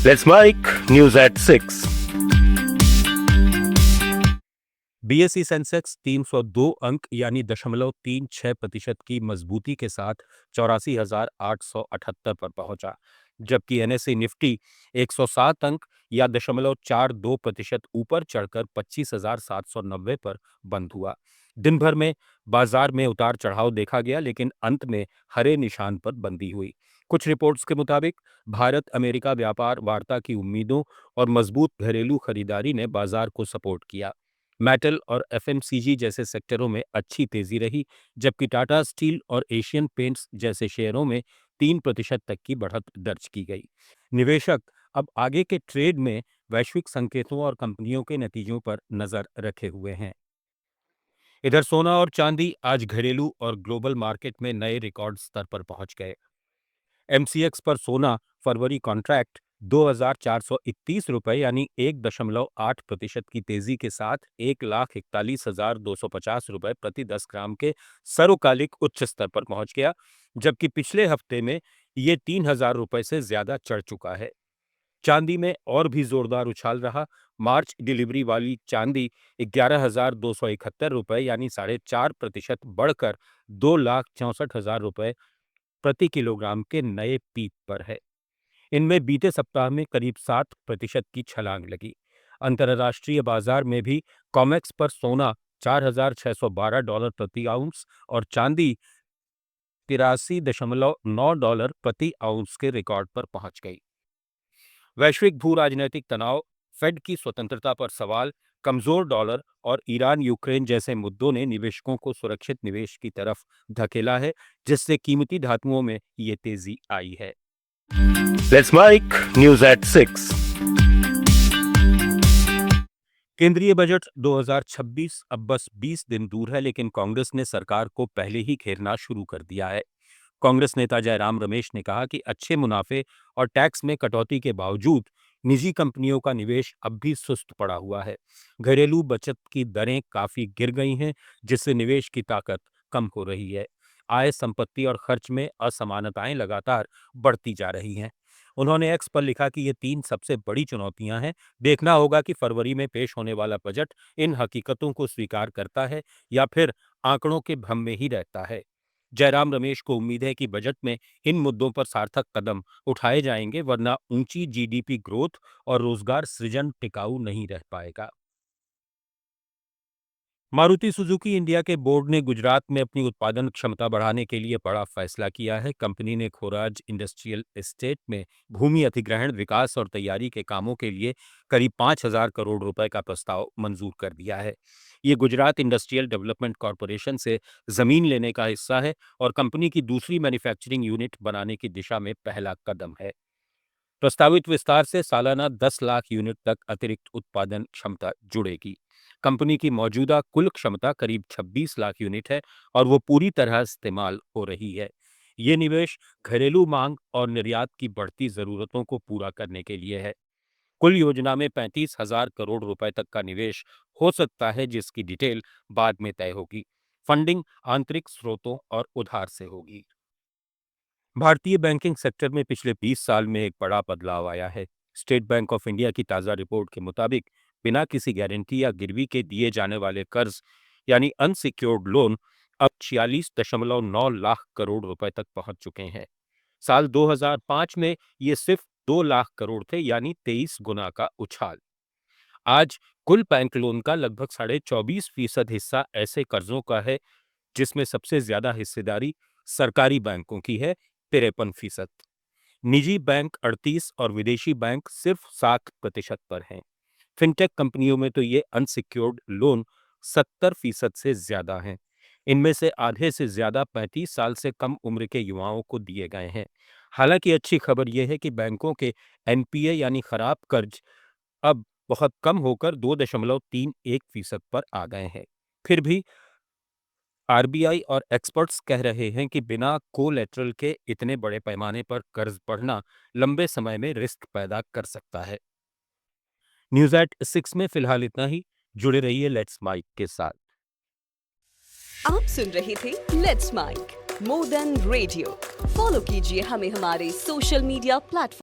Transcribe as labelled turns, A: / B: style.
A: Let's Mike News at 6.
B: BSE Sensex 302 अंक यानी 0.36% की मजबूती के साथ 84,878 पर पहुंचा, जबकि एनएसई निफ्टी 107 अंक या 0.42% ऊपर चढ़कर 25,790 पर बंद हुआ। दिन भर में बाजार में उतार चढ़ाव देखा गया, लेकिन अंत में हरे निशान पर बंदी हुई। कुछ रिपोर्ट्स के मुताबिक भारत अमेरिका व्यापार वार्ता की उम्मीदों और मजबूत घरेलू खरीदारी ने बाजार को सपोर्ट किया। मेटल और एफएमसीजी जैसे सेक्टरों में अच्छी तेजी रही, जबकि टाटा स्टील और एशियन पेंट्स जैसे शेयरों में 3% तक की बढ़त दर्ज की गई। निवेशक अब आगे के ट्रेड में वैश्विक संकेतों और कंपनियों के नतीजों पर नजर रखे हुए हैं। इधर सोना और चांदी आज घरेलू और ग्लोबल मार्केट में नए रिकॉर्ड स्तर पर पहुंच गए। एमसीएक्स पर सोना फरवरी कॉन्ट्रैक्ट 2,431 रुपए यानी 1.8% की तेजी के साथ 1,41,250 रुपए प्रति 10 ग्राम के सर्वकालिक उच्च स्तर पर पहुंच गया, जबकि पिछले हफ्ते में ये 3,000 रुपए से ज्यादा चढ़ चुका है। चांदी में और भी जोरदार उछाल रहा। मार्च डिलीवरी वाली चांदी 11,271 रुपए यानी 4.5% बढ़कर 2,64,000 रुपए प्रति किलोग्राम के नए पीक पर है। इनमें बीते सप्ताह में करीब 7% की छलांग लगी। अंतर्राष्ट्रीय बाजार में भी कॉमेक्स पर सोना $4,612 प्रति आउंस और चांदी $83.9 प्रति आउंस के रिकॉर्ड पर पहुंच गई। वैश्विक भू राजनीतिक तनाव, फेड की स्वतंत्रता पर सवाल, कमजोर डॉलर और ईरान यूक्रेन जैसे मुद्दों ने निवेशकों को सुरक्षित निवेश की तरफ धकेला है, जिससे कीमती धातुओं में ये तेजी आई है।
A: Let's Mike News at 6.
B: केंद्रीय बजट 2026 अब बस 20 दिन दूर है, लेकिन कांग्रेस ने सरकार को पहले ही घेरना शुरू कर दिया है। कांग्रेस नेता जयराम रमेश ने कहा कि अच्छे मुनाफे और टैक्स में कटौती के बावजूद निजी कंपनियों का निवेश अब भी सुस्त पड़ा हुआ है। घरेलू बचत की दरें काफी गिर गई हैं, जिससे निवेश की ताकत कम हो रही है। आय, संपत्ति और खर्च में असमानताएं लगातार बढ़ती जा रही हैं। उन्होंने एक्स पर लिखा कि ये 3 सबसे बड़ी चुनौतियां हैं। देखना होगा कि फरवरी में पेश होने वाला बजट इन हकीकतों को स्वीकार करता है या फिर आंकड़ों के भ्रम में ही रहता है। जयराम रमेश को उम्मीद है कि बजट में इन मुद्दों पर सार्थक कदम उठाए जाएंगे, वरना ऊंची जीडीपी ग्रोथ और रोजगार सृजन टिकाऊ नहीं रह पाएगा। मारुति सुजुकी इंडिया के बोर्ड ने गुजरात में अपनी उत्पादन क्षमता बढ़ाने के लिए बड़ा फैसला किया है। कंपनी ने खोराज इंडस्ट्रियल एस्टेट में भूमि अधिग्रहण, विकास और तैयारी के कामों के लिए करीब 5,000 करोड़ रुपए का प्रस्ताव मंजूर कर दिया है। ये गुजरात इंडस्ट्रियल डेवलपमेंट कॉरपोरेशन से जमीन लेने का हिस्सा है और कंपनी की दूसरी मैन्युफैक्चरिंग यूनिट बनाने की दिशा में पहला कदम है। प्रस्तावित विस्तार से सालाना 10 लाख यूनिट तक अतिरिक्त उत्पादन क्षमता जुड़ेगी। कंपनी की मौजूदा कुल क्षमता करीब 26 लाख यूनिट है और वो पूरी तरह इस्तेमाल हो रही है। ये निवेश घरेलू मांग और निर्यात की बढ़ती जरूरतों को पूरा करने के लिए है। कुल योजना में 35,000 करोड़ रुपए तक का निवेश हो सकता है, जिसकी डिटेल बाद में तय होगी। फंडिंग आंतरिक स्रोतों और उधार से होगी। भारतीय बैंकिंग सेक्टर में पिछले 20 साल में एक बड़ा बदलाव आया है। स्टेट बैंक ऑफ इंडिया की ताज़ा रिपोर्ट के मुताबिक बिना किसी गारंटी या गिरवी के दिए जाने वाले कर्ज यानी अनसिक्योर्ड लोन अब 46.9 लाख करोड़ रुपए तक पहुंच चुके हैं। साल 2005 में ये सिर्फ 2 लाख करोड़ थे, यानी 23 गुना का उछाल। आज कुल बैंक लोन का लगभग 24.25% हिस्सा ऐसे कर्जों का है, जिसमें सबसे ज्यादा हिस्सेदारी सरकारी बैंकों की है, 53%। निजी बैंक 38 और विदेशी बैंक सिर्फ 7% पर हैं। फिनटेक कंपनियों में तो ये अनसिक्योर्ड लोन 70% से ज्यादा हैं। इनमें से आधे से ज्यादा 35 साल से कम उम्र के युवाओं को दिए गए हैं। हालांकि अच्छी खबर यह है कि बैंकों के एनपीए यानी खराब कर्ज अब बहुत कम होकर 2.31% पर आ गए हैं। फिर भी आरबीआई और एक्सपर्ट्स कह रहे हैं कि बिना कोलैटरल के इतने बड़े पैमाने पर कर्ज बढ़ना लंबे समय में रिस्क पैदा कर सकता है। न्यूज एट 6 में फिलहाल इतना ही। जुड़े रहिए लेट्स माइक के साथ।
C: आप सुन रहे थे let's mic more than radio. Follow कीजिए हमें हमारे सोशल मीडिया प्लेटफॉर्म